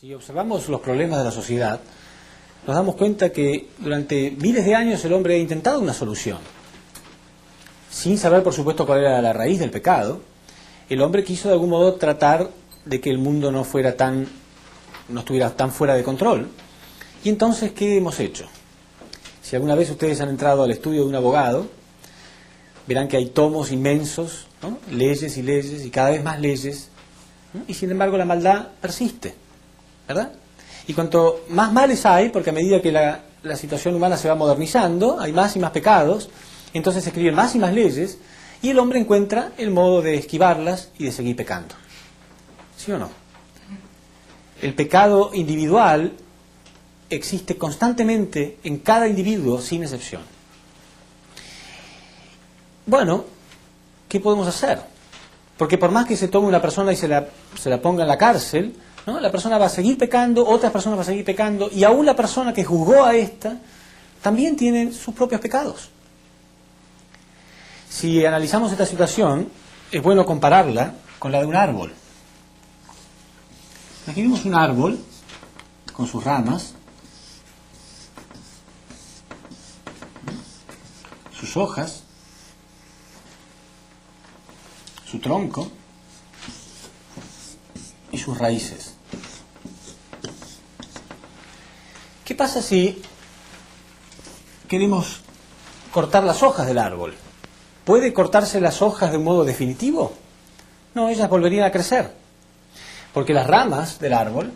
Si observamos los problemas de la sociedad, nos damos cuenta que durante miles de años el hombre ha intentado una solución. Sin saber, por supuesto, cuál era la raíz del pecado, el hombre quiso de algún modo tratar de que el mundo no estuviera tan fuera de control. Y entonces, ¿qué hemos hecho? Si alguna vez ustedes han entrado al estudio de un abogado, verán que hay tomos inmensos, ¿no? Leyes y leyes y cada vez más leyes, ¿no? Y sin embargo la maldad persiste, ¿verdad? Y cuanto más males hay, porque a medida que la situación humana se va modernizando, hay más y más pecados, entonces se escriben más y más leyes, y el hombre encuentra el modo de esquivarlas y de seguir pecando. ¿Sí o no? El pecado individual existe constantemente en cada individuo, sin excepción. Bueno, ¿qué podemos hacer? Porque por más que se tome una persona y se la ponga en la cárcel, ¿no? La persona va a seguir pecando, otras personas van a seguir pecando, y aún la persona que juzgó a esta también tiene sus propios pecados. Si analizamos esta situación, es bueno compararla con la de un árbol. Imaginemos un árbol con sus ramas, sus hojas, su tronco y sus raíces. ¿Qué pasa si queremos cortar las hojas del árbol? ¿Puede cortarse las hojas de un modo definitivo? No, ellas volverían a crecer, porque las ramas del árbol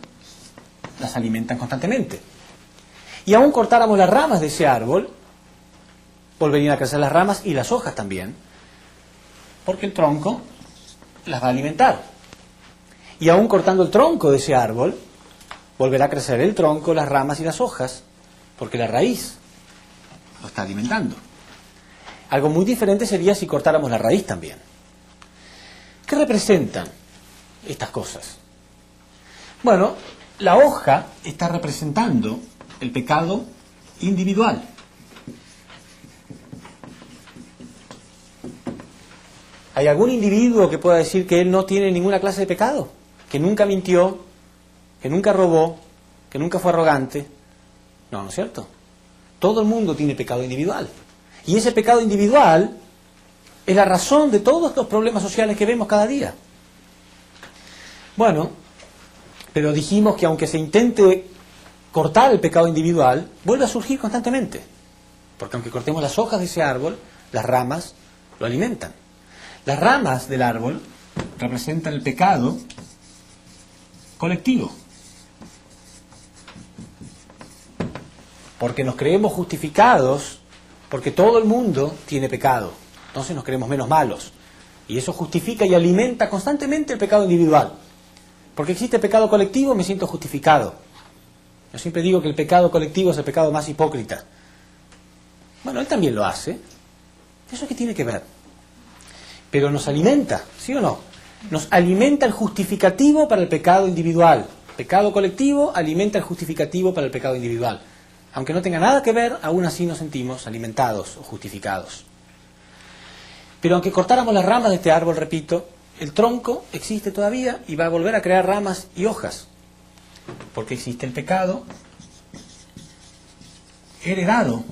las alimentan constantemente. Y aún cortáramos las ramas de ese árbol, volverían a crecer las ramas y las hojas también, porque el tronco las va a alimentar. Y aún cortando el tronco de ese árbol, volverá a crecer el tronco, las ramas y las hojas, porque la raíz lo está alimentando. Algo muy diferente sería si cortáramos la raíz también. ¿Qué representan estas cosas? Bueno, la hoja está representando el pecado individual. ¿Hay algún individuo que pueda decir que él no tiene ninguna clase de pecado? Que nunca mintió, que nunca robó, que nunca fue arrogante. No, ¿no es cierto? Todo el mundo tiene pecado individual. Y ese pecado individual es la razón de todos los problemas sociales que vemos cada día. Bueno, pero dijimos que aunque se intente cortar el pecado individual, vuelve a surgir constantemente. Porque aunque cortemos las hojas de ese árbol, las ramas lo alimentan. Las ramas del árbol representan el pecado colectivo. Porque nos creemos justificados, porque todo el mundo tiene pecado. Entonces nos creemos menos malos. Y eso justifica y alimenta constantemente el pecado individual. Porque existe pecado colectivo, me siento justificado. Yo siempre digo que el pecado colectivo es el pecado más hipócrita. Bueno, él también lo hace. ¿Eso qué tiene que ver? Pero nos alimenta, ¿sí o no? Nos alimenta el justificativo para el pecado individual. Pecado colectivo alimenta el justificativo para el pecado individual. Aunque no tenga nada que ver, aún así nos sentimos alimentados o justificados. Pero aunque cortáramos las ramas de este árbol, repito, el tronco existe todavía y va a volver a crear ramas y hojas. Porque existe el pecado heredado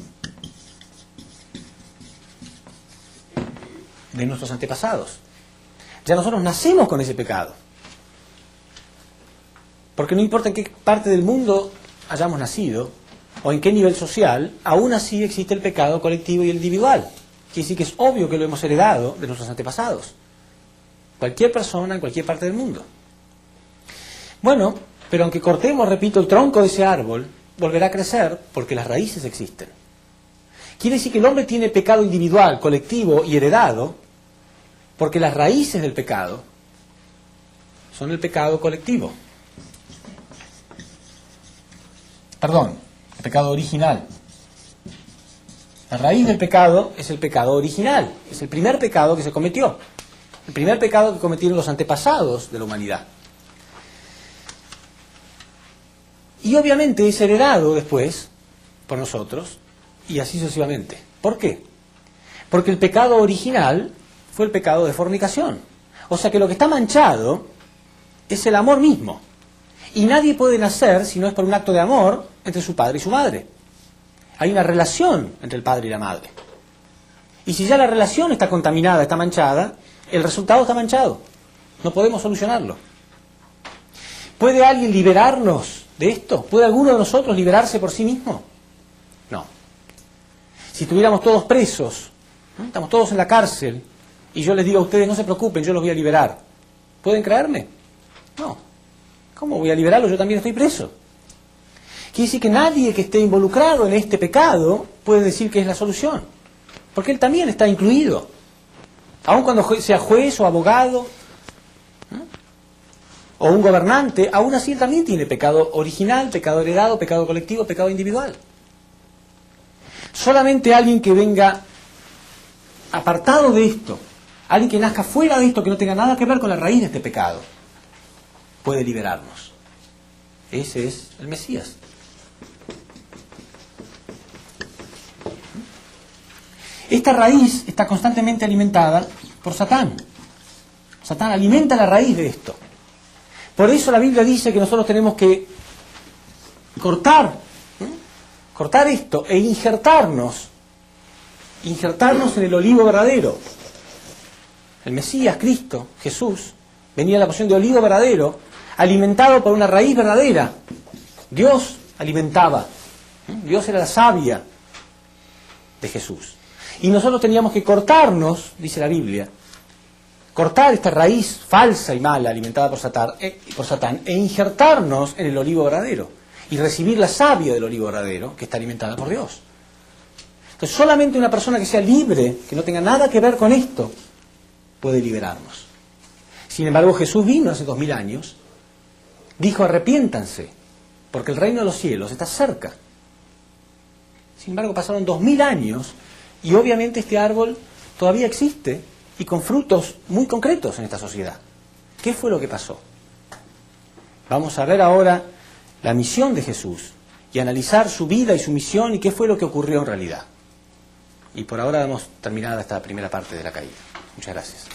de nuestros antepasados. Ya nosotros nacemos con ese pecado. Porque no importa en qué parte del mundo hayamos nacido, o en qué nivel social, aún así existe el pecado colectivo y el individual. Quiere decir que es obvio que lo hemos heredado de nuestros antepasados. Cualquier persona en cualquier parte del mundo. Bueno, pero aunque cortemos, repito, el tronco de ese árbol, volverá a crecer porque las raíces existen. Quiere decir que el hombre tiene pecado individual, colectivo y heredado, porque las raíces del pecado son el pecado colectivo. Perdón, el pecado original. La raíz del pecado es el pecado original, es el primer pecado que se cometió, el primer pecado que cometieron los antepasados de la humanidad. Y obviamente es heredado después por nosotros y así sucesivamente. ¿Por qué? Porque el pecado original fue el pecado de fornicación. O sea que lo que está manchado es el amor mismo. Y nadie puede nacer si no es por un acto de amor entre su padre y su madre. Hay una relación entre el padre y la madre. Y si ya la relación está contaminada, está manchada, el resultado está manchado. No podemos solucionarlo. ¿Puede alguien liberarnos de esto? ¿Puede alguno de nosotros liberarse por sí mismo? No. Si estuviéramos todos presos, ¿no? Estamos todos en la cárcel, y yo les digo a ustedes, no se preocupen, yo los voy a liberar. ¿Pueden creerme? No. ¿Cómo voy a liberarlos? Yo también estoy preso. Quiere decir que nadie que esté involucrado en este pecado puede decir que es la solución. Porque él también está incluido. Aun cuando sea juez o abogado, ¿no? O un gobernante, aún así él también tiene pecado original, pecado heredado, pecado colectivo, pecado individual. Solamente alguien que venga apartado de esto, alguien que nazca fuera de esto, que no tenga nada que ver con la raíz de este pecado, puede liberarnos. Ese es el Mesías. Esta raíz está constantemente alimentada por Satán. Satán alimenta la raíz de esto. Por eso la Biblia dice que nosotros tenemos que cortar esto e injertarnos en el olivo verdadero. El Mesías, Cristo, Jesús, venía en la posición de olivo verdadero, alimentado por una raíz verdadera. Dios alimentaba. Dios era la savia de Jesús. Y nosotros teníamos que cortarnos, dice la Biblia, cortar esta raíz falsa y mala alimentada por Satán e injertarnos en el olivo verdadero y recibir la savia del olivo verdadero que está alimentada por Dios. Entonces solamente una persona que sea libre, que no tenga nada que ver con esto, puede liberarnos. Sin embargo, Jesús vino hace 2000 años, dijo arrepiéntanse, porque el reino de los cielos está cerca. Sin embargo, pasaron 2000 años y obviamente este árbol todavía existe y con frutos muy concretos en esta sociedad. ¿Qué fue lo que pasó? Vamos a ver ahora la misión de Jesús y analizar su vida y su misión y qué fue lo que ocurrió en realidad. Y por ahora damos terminada esta primera parte de la caída. Muchas gracias.